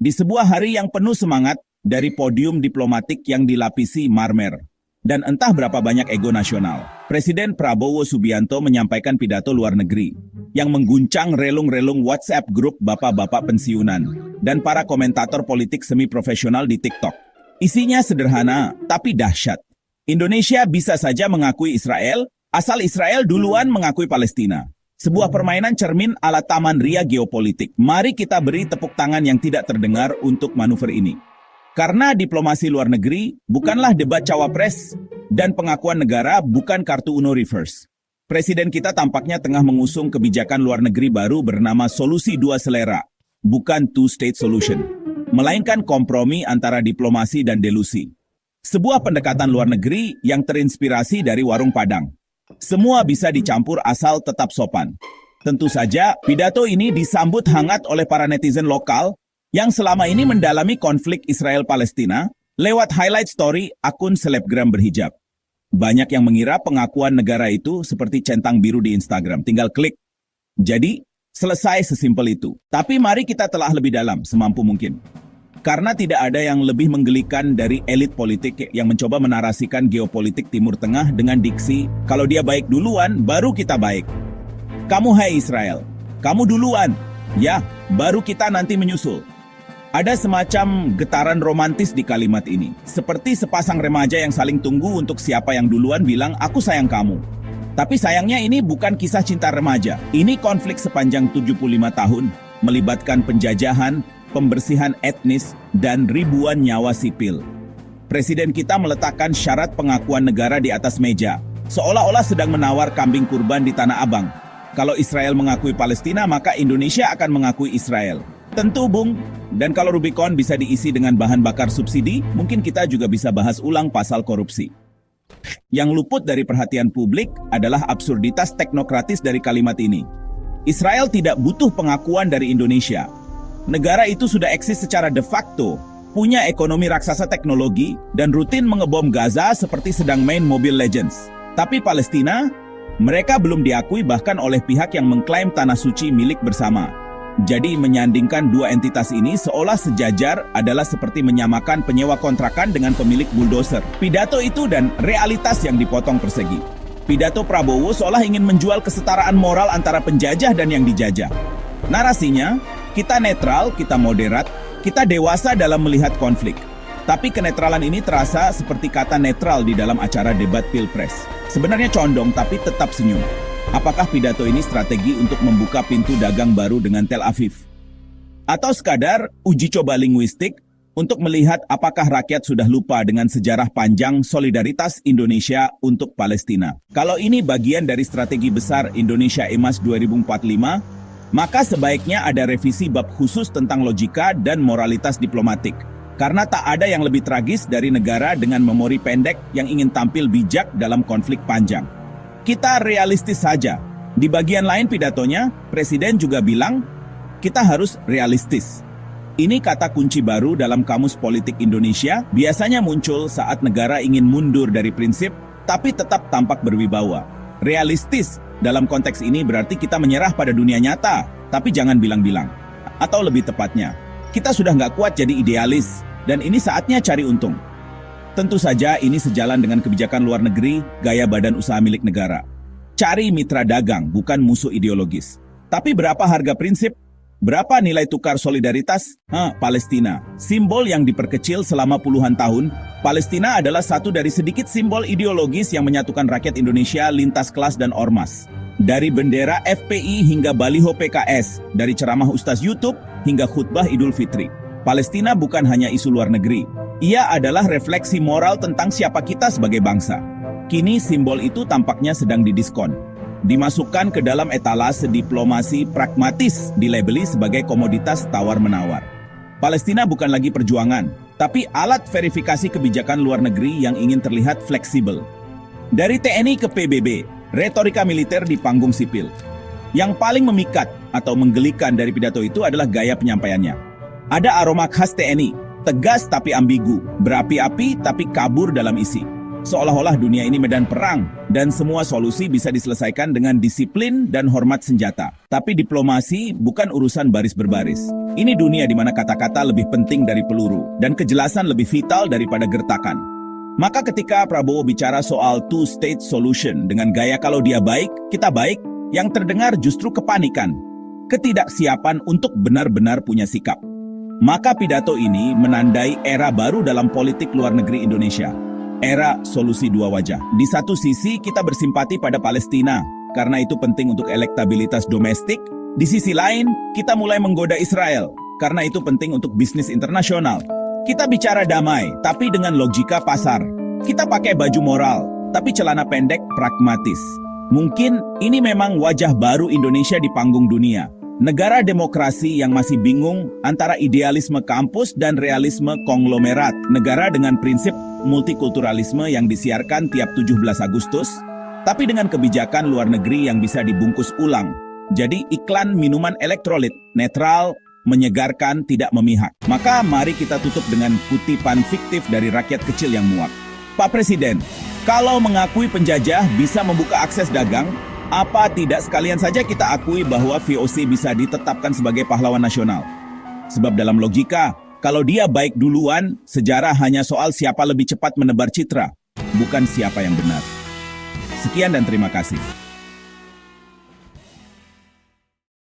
Di sebuah hari yang penuh semangat, dari podium diplomatik yang dilapisi marmer, dan entah berapa banyak ego nasional, Presiden Prabowo Subianto menyampaikan pidato luar negeri yang mengguncang relung-relung WhatsApp grup bapak-bapak pensiunan dan para komentator politik semi-profesional di TikTok. Isinya sederhana, tapi dahsyat. Indonesia bisa saja mengakui Israel, asal Israel duluan mengakui Palestina. Sebuah permainan cermin ala taman ria geopolitik. Mari kita beri tepuk tangan yang tidak terdengar untuk manuver ini. Karena diplomasi luar negeri bukanlah debat cawapres dan pengakuan negara bukan kartu Uno reverse. Presiden kita tampaknya tengah mengusung kebijakan luar negeri baru bernama solusi dua selera, bukan two-state solution, melainkan kompromi antara diplomasi dan delusi. Sebuah pendekatan luar negeri yang terinspirasi dari warung Padang. Semua bisa dicampur asal tetap sopan. Tentu saja, pidato ini disambut hangat oleh para netizen lokal yang selama ini mendalami konflik Israel-Palestina lewat highlight story akun selebgram berhijab. Banyak yang mengira pengakuan negara itu seperti centang biru di Instagram, tinggal klik. Jadi, selesai sesimpel itu. Tapi mari kita telah lebih dalam semampu mungkin. Karena tidak ada yang lebih menggelikan dari elit politik yang mencoba menarasikan geopolitik Timur Tengah dengan diksi, kalau dia baik duluan, baru kita baik. Kamu hai Israel, kamu duluan, ya, baru kita nanti menyusul. Ada semacam getaran romantis di kalimat ini, seperti sepasang remaja yang saling tunggu untuk siapa yang duluan bilang, aku sayang kamu. Tapi sayangnya ini bukan kisah cinta remaja, ini konflik sepanjang 75 tahun, melibatkan penjajahan, pembersihan etnis, dan ribuan nyawa sipil. Presiden kita meletakkan syarat pengakuan negara di atas meja, seolah-olah sedang menawar kambing kurban di Tanah Abang. Kalau Israel mengakui Palestina, maka Indonesia akan mengakui Israel. Tentu, Bung. Dan kalau Rubicon bisa diisi dengan bahan bakar subsidi, mungkin kita juga bisa bahas ulang pasal korupsi. Yang luput dari perhatian publik adalah absurditas teknokratis dari kalimat ini. Israel tidak butuh pengakuan dari Indonesia. Negara itu sudah eksis secara de facto, punya ekonomi raksasa teknologi, dan rutin mengebom Gaza seperti sedang main Mobile Legends. Tapi Palestina, mereka belum diakui bahkan oleh pihak yang mengklaim tanah suci milik bersama. Jadi menyandingkan dua entitas ini seolah sejajar adalah seperti menyamakan penyewa kontrakan dengan pemilik bulldozer. Pidato itu dan realitas yang dipotong persegi. Pidato Prabowo seolah ingin menjual kesetaraan moral antara penjajah dan yang dijajah. Narasinya, kita netral, kita moderat, kita dewasa dalam melihat konflik. Tapi kenetralan ini terasa seperti kata netral di dalam acara debat Pilpres. Sebenarnya condong tapi tetap senyum. Apakah pidato ini strategi untuk membuka pintu dagang baru dengan Tel Aviv? Atau sekadar uji coba linguistik untuk melihat apakah rakyat sudah lupa dengan sejarah panjang solidaritas Indonesia untuk Palestina? Kalau ini bagian dari strategi besar Indonesia Emas 2045, maka sebaiknya ada revisi bab khusus tentang logika dan moralitas diplomatik. Karena tak ada yang lebih tragis dari negara dengan memori pendek yang ingin tampil bijak dalam konflik panjang. Kita realistis saja. Di bagian lain pidatonya, Presiden juga bilang, kita harus realistis. Ini kata kunci baru dalam kamus politik Indonesia, biasanya muncul saat negara ingin mundur dari prinsip, tapi tetap tampak berwibawa. Realistis dalam konteks ini berarti kita menyerah pada dunia nyata, tapi jangan bilang-bilang. Atau lebih tepatnya, kita sudah nggak kuat jadi idealis, dan ini saatnya cari untung. Tentu saja ini sejalan dengan kebijakan luar negeri, gaya badan usaha milik negara. Cari mitra dagang, bukan musuh ideologis. Tapi berapa harga prinsip? Berapa nilai tukar solidaritas? Palestina. Simbol yang diperkecil selama puluhan tahun, Palestina adalah satu dari sedikit simbol ideologis yang menyatukan rakyat Indonesia lintas kelas dan ormas. Dari bendera FPI hingga baliho PKS, dari ceramah ustaz YouTube hingga khutbah Idul Fitri. Palestina bukan hanya isu luar negeri. Ia adalah refleksi moral tentang siapa kita sebagai bangsa. Kini simbol itu tampaknya sedang didiskon. Dimasukkan ke dalam etalase diplomasi pragmatis, dilabeli sebagai komoditas tawar-menawar. Palestina bukan lagi perjuangan, tapi alat verifikasi kebijakan luar negeri yang ingin terlihat fleksibel. Dari TNI ke PBB, retorika militer di panggung sipil. Yang paling memikat atau menggelikan dari pidato itu adalah gaya penyampaiannya. Ada aroma khas TNI, tegas tapi ambigu, berapi-api tapi kabur dalam isi. Seolah-olah dunia ini medan perang, dan semua solusi bisa diselesaikan dengan disiplin dan hormat senjata. Tapi diplomasi bukan urusan baris berbaris. Ini dunia di mana kata-kata lebih penting dari peluru, dan kejelasan lebih vital daripada gertakan. Maka ketika Prabowo bicara soal two-state solution dengan gaya kalau dia baik, kita baik, yang terdengar justru kepanikan, ketidaksiapan untuk benar-benar punya sikap. Maka pidato ini menandai era baru dalam politik luar negeri Indonesia. Era solusi dua wajah. Di satu sisi kita bersimpati pada Palestina, karena itu penting untuk elektabilitas domestik. Di sisi lain, kita mulai menggoda Israel, karena itu penting untuk bisnis internasional. Kita bicara damai, tapi dengan logika pasar. Kita pakai baju moral, tapi celana pendek pragmatis. Mungkin ini memang wajah baru Indonesia di panggung dunia. Negara demokrasi yang masih bingung antara idealisme kampus dan realisme konglomerat. Negara dengan prinsip multikulturalisme yang disiarkan tiap 17 Agustus, tapi dengan kebijakan luar negeri yang bisa dibungkus ulang. Jadi iklan minuman elektrolit, netral, menyegarkan, tidak memihak. Maka mari kita tutup dengan kutipan fiktif dari rakyat kecil yang muak. Pak Presiden, kalau mengakui penjajah bisa membuka akses dagang, apa tidak sekalian saja kita akui bahwa VOC bisa ditetapkan sebagai pahlawan nasional? Sebab dalam logika, kalau dia baik duluan, sejarah hanya soal siapa lebih cepat menebar citra, bukan siapa yang benar. Sekian dan terima kasih.